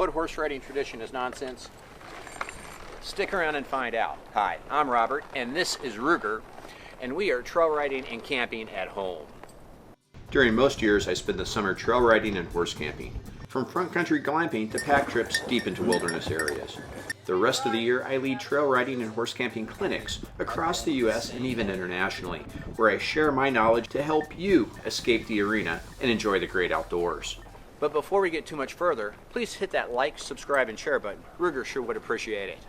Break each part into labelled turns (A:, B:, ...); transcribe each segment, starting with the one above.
A: what horse riding tradition is nonsense? Stick around and find out. Hi, I'm Robert, and this is Ruger, and we are trail riding and camping at home. During most years, I spend the summer trail riding and horse camping, from front country glamping to pack trips deep into wilderness areas. The rest of the year, I lead trail riding and horse camping clinics across the U.S. and even internationally, where I share my knowledge to help you escape the arena and enjoy the great outdoors. But before we get too much further, please hit that like, subscribe, and share button. Ruger sure would appreciate it.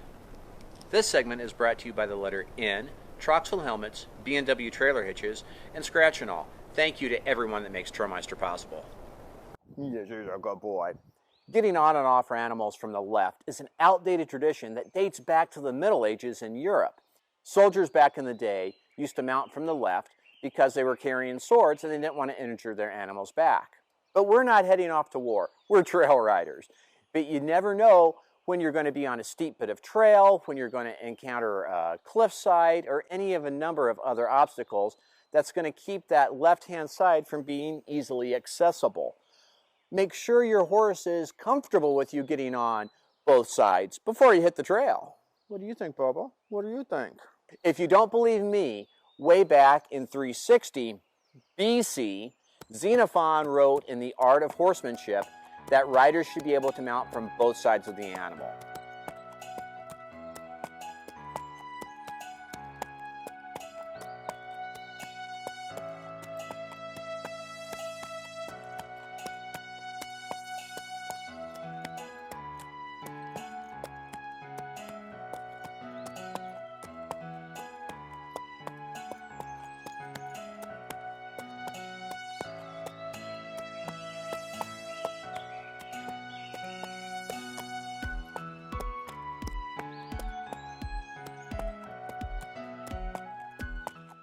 A: This segment is brought to you by the letter N, Troxel Helmets, B&W Trailer Hitches, and Scratch and All. Thank you to everyone that makes Trailmeister possible.
B: Yes, he's a good boy.
A: Getting on and off animals from the left is an outdated tradition that dates back to the Middle Ages in Europe. Soldiers back in the day used to mount from the left because they were carrying swords and they didn't want to injure their animals back. But we're not heading off to war. We're trail riders. But you never know when you're going to be on a steep bit of trail, when you're going to encounter a cliffside, or any of a number of other obstacles that's going to keep that left-hand side from being easily accessible. Make sure your horse is comfortable with you getting on both sides before you hit the trail. What do you think, Bubba? What do you think? If you don't believe me, way back in 360 BC, Xenophon wrote in The Art of Horsemanship that riders should be able to mount from both sides of the animal.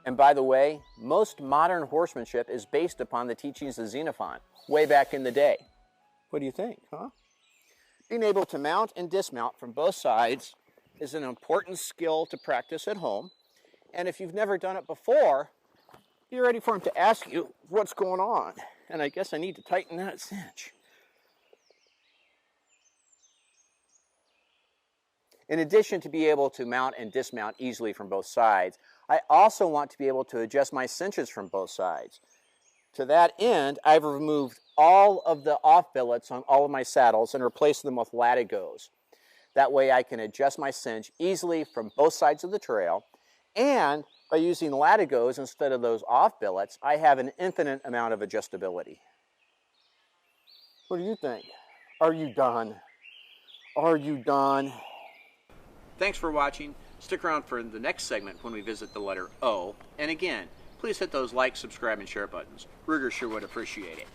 A: And by the way, most modern horsemanship is based upon the teachings of Xenophon, way back in the day. What do you think, huh? Being able to mount and dismount from both sides is an important skill to practice at home. And if you've never done it before, you're ready for him to ask you what's going on. And I guess I need to tighten that cinch. In addition to be able to mount and dismount easily from both sides, I also want to be able to adjust my cinches from both sides. To that end, I've removed all of the off billets on all of my saddles and replaced them with latigos. That way I can adjust my cinch easily from both sides of the trail, and by using latigos instead of those off billets, I have an infinite amount of adjustability. What do you think? Are you done? Are you done? Thanks for watching. Stick around for the next segment when we visit the letter O. And again, please hit those like, subscribe, and share buttons. Ruger sure would appreciate it.